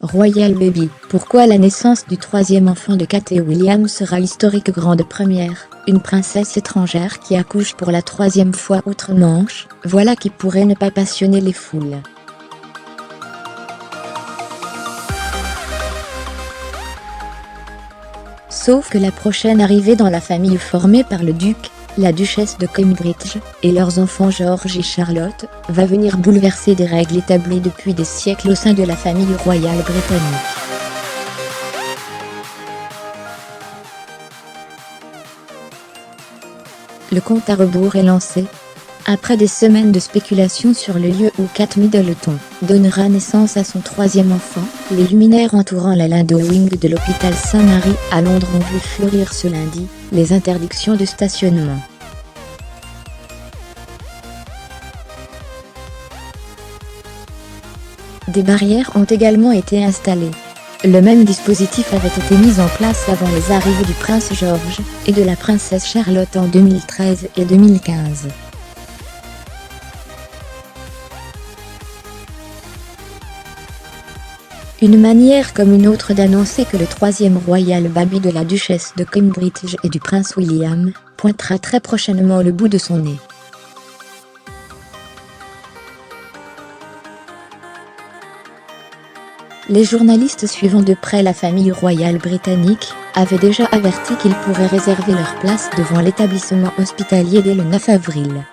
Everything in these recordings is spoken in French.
Royal Baby. Pourquoi la naissance du troisième enfant de Kate et William sera historique? Grande première, une princesse étrangère qui accouche pour la troisième fois outre-Manche, voilà qui pourrait ne pas passionner les foules. Sauf que la prochaine arrivée dans la famille formée par le duc, la duchesse de Cambridge, et leurs enfants George et Charlotte, va venir bouleverser des règles établies depuis des siècles au sein de la famille royale britannique. Le compte à rebours est lancé. Après des semaines de spéculation sur le lieu où Kate Middleton donnera naissance à son troisième enfant, les luminaires entourant la Lindo Wing de l'hôpital Saint-Mary à Londres ont vu fleurir ce lundi les interdictions de stationnement. Des barrières ont également été installées. Le même dispositif avait été mis en place avant les arrivées du prince George et de la princesse Charlotte en 2013 et 2015. Une manière comme une autre d'annoncer que le troisième royal baby de la duchesse de Cambridge et du prince William pointera très prochainement le bout de son nez. Les journalistes suivant de près la famille royale britannique avaient déjà averti qu'ils pourraient réserver leur place devant l'établissement hospitalier dès le 9 avril.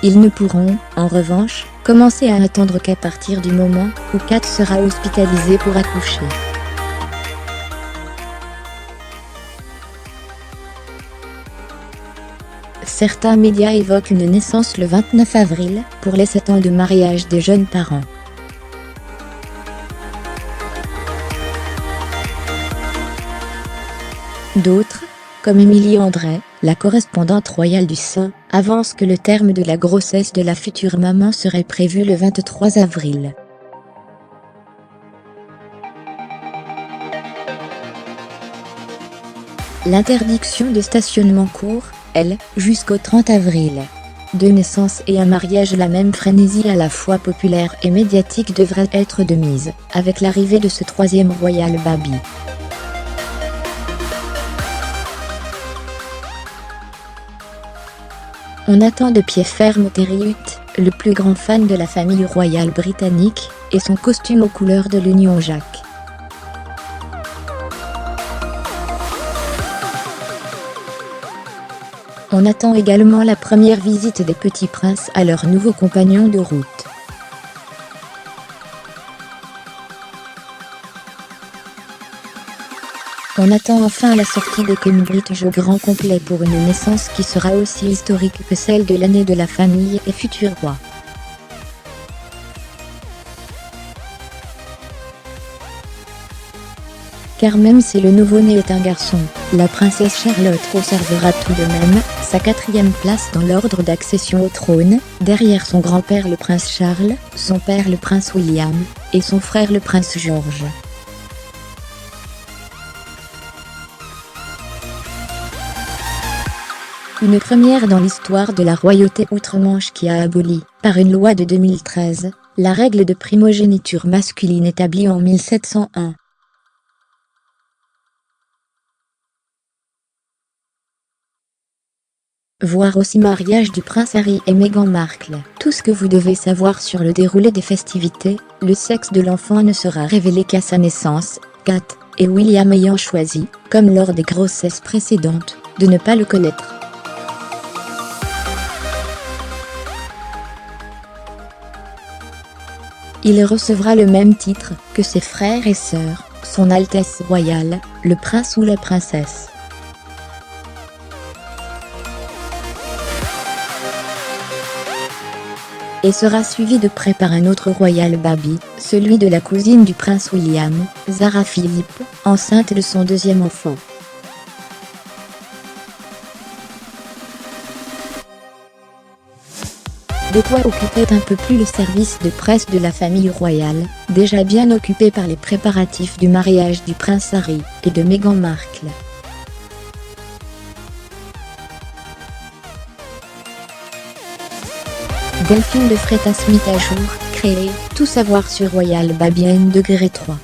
Ils ne pourront, en revanche, commencer à attendre qu'à partir du moment où Kate sera hospitalisée pour accoucher. Certains médias évoquent une naissance le 29 avril pour les 7 ans de mariage des jeunes parents. D'autres, comme Émilie André, la correspondante royale du Sein, avancent que le terme de la grossesse de la future maman serait prévu le 23 avril. L'interdiction de stationnement court, elle, jusqu'au 30 avril. Deux naissances et un mariage, la même frénésie à la fois populaire et médiatique devrait être de mise, avec l'arrivée de ce troisième royal baby. On attend de pied ferme Terry Hutt, le plus grand fan de la famille royale britannique, et son costume aux couleurs de l'Union Jack. On attend également la première visite des petits princes à leurs nouveaux compagnons de route. On attend enfin la sortie de Cambridge au grand complet pour une naissance qui sera aussi historique que celle de l'année de la famille et futur roi. Car même si le nouveau-né est un garçon, la princesse Charlotte conservera tout de même sa 4e place dans l'ordre d'accession au trône, derrière son grand-père le prince Charles, son père le prince William, et son frère le prince George. Une première dans l'histoire de la royauté outre-Manche qui a aboli, par une loi de 2013, la règle de primogéniture masculine établie en 1701. Voir aussi mariage du prince Harry et Meghan Markle. Tout ce que vous devez savoir sur le déroulé des festivités, le sexe de l'enfant ne sera révélé qu'à sa naissance, Kate et William ayant choisi, comme lors des grossesses précédentes, de ne pas le connaître. Il recevra le même titre que ses frères et sœurs, son Altesse royale, le prince ou la princesse. Et sera suivi de près par un autre royal baby, celui de la cousine du prince William, Zara Philippe, enceinte de son 2e enfant. De quoi occuper un peu plus le service de presse de la famille royale, déjà bien occupé par les préparatifs du mariage du prince Harry et de Meghan Markle. Delphine de Freta Smith à jour, créé, tout savoir sur Royal Babylon degré 3.